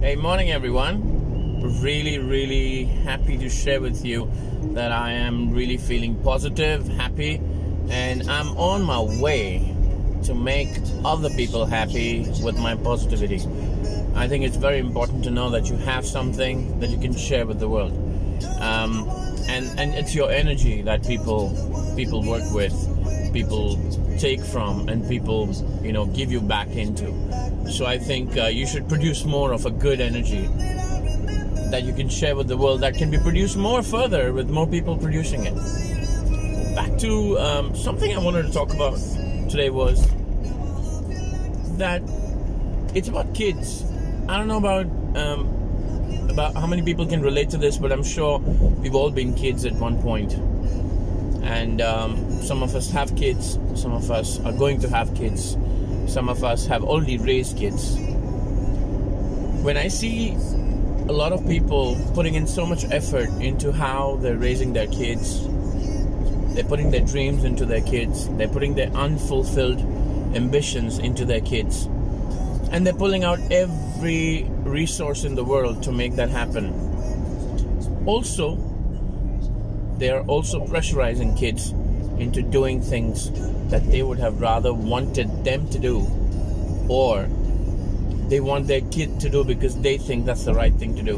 Hey, morning everyone. Really happy to share with you that I am really feeling positive, happy, and I'm on my way to make other people happy with my positivity. I think it's very important to know that you have something that you can share with the world. And it's your energy that people work with, people take from, and people give you back into. So I think you should produce more of a good energy that you can share with the world, that can be produced more further with more people producing it. Back to something I wanted to talk about today was that it's about kids. I don't know about how many people can relate to this, but I'm sure we've all been kids at one point. And some of us have kids, some of us are going to have kids, some of us have already raised kids. When I see a lot of people putting in so much effort into how they're raising their kids, they're putting their dreams into their kids, they're putting their unfulfilled ambitions into their kids, and they're pulling out every resource in the world to make that happen. Also, they are also pressurizing kids into doing things that they would have rather wanted them to do, or they want their kid to do because they think that's the right thing to do.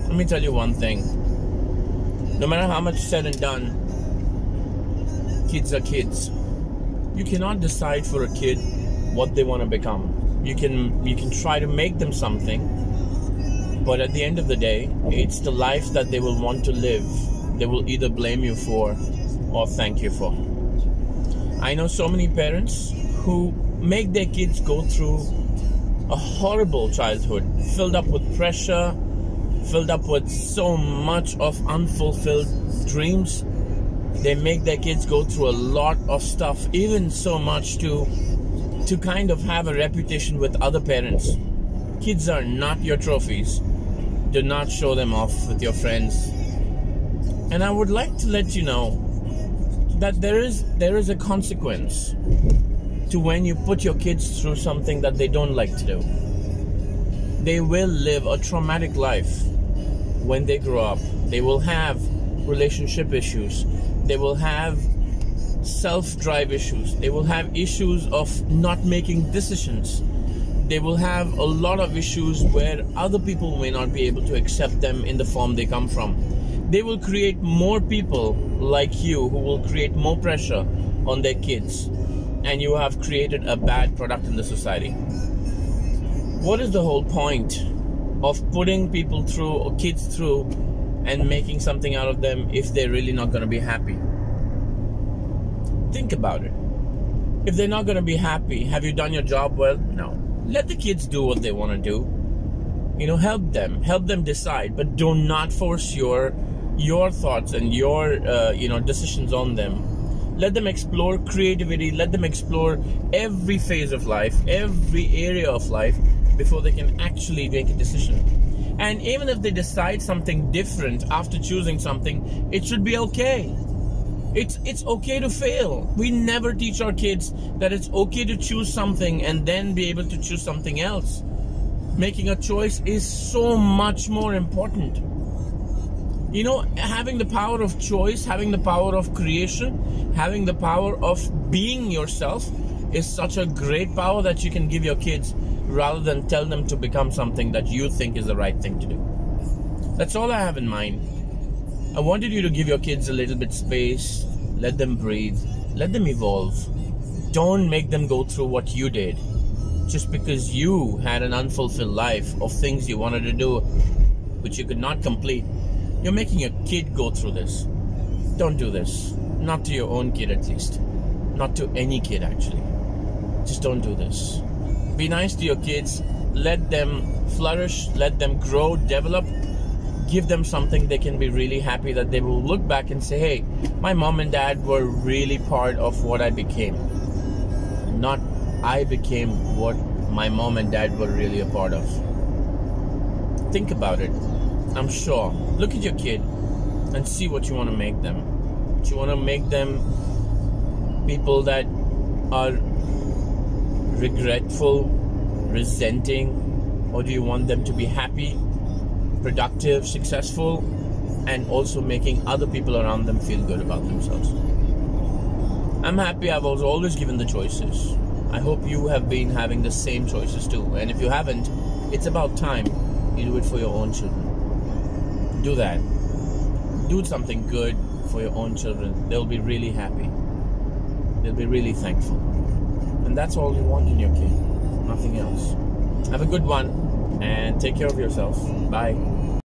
Let me tell you one thing. No matter how much said and done, kids are kids. You cannot decide for a kid what they want to become. You can try to make them something, but at the end of the day, it's the life that they will want to live they will either blame you for or thank you for. I know so many parents who make their kids go through a horrible childhood, filled up with pressure, filled up with so much of unfulfilled dreams. They make their kids go through a lot of stuff, even so much to kind of have a reputation with other parents. Kids are not your trophies. Do not show them off with your friends. And I would like to let you know that there is a consequence to when you put your kids through something that they don't like to do. They will live a traumatic life when they grow up. They will have relationship issues. They will have self-drive issues. They will have issues of not making decisions. They will have a lot of issues where other people may not be able to accept them in the form they come from. They will create more people like you who will create more pressure on their kids, and you have created a bad product in the society. What is the whole point of putting people through, or kids through, and making something out of them if they're really not going to be happy? Think about it. If they're not going to be happy, have you done your job well? No. Let the kids do what they want to do. Help them decide, but do not force your thoughts and your decisions on them. Let them explore creativity. Let them explore every phase of life, every area of life, before they can actually make a decision. And even if they decide something different after choosing something, it should be okay. It's okay to fail. We never teach our kids that it's okay to choose something and then be able to choose something else. Making a choice is so much more important. Having the power of choice, having the power of creation, having the power of being yourself is such a great power that you can give your kids, rather than tell them to become something that you think is the right thing to do. That's all I have in mind. I wanted you to give your kids a little bit space, let them breathe, let them evolve. Don't make them go through what you did. Just because you had an unfulfilled life of things you wanted to do, which you could not complete, you're making your kid go through this. Don't do this. Not to your own kid, at least. Not to any kid, actually. Just don't do this. Be nice to your kids. Let them flourish. Let them grow, develop. Give them something they can be really happy, that they will look back and say, hey, my mom and dad were really part of what I became. Not I became what my mom and dad were really a part of. Think about it. I'm sure. Look at your kid and see what you want to make them. Do you want to make them people that are regretful, resenting, Or do you want them to be happy, productive, successful, and also making other people around them feel good about themselves? I'm happy I've also always given the choices. I hope you have been having the same choices too. And if you haven't, it's about time you do it for your own children. Do that. Do something good for your own children. They'll be really happy. They'll be really thankful. And that's all you want in your kid. Nothing else. Have a good one and take care of yourself. Bye.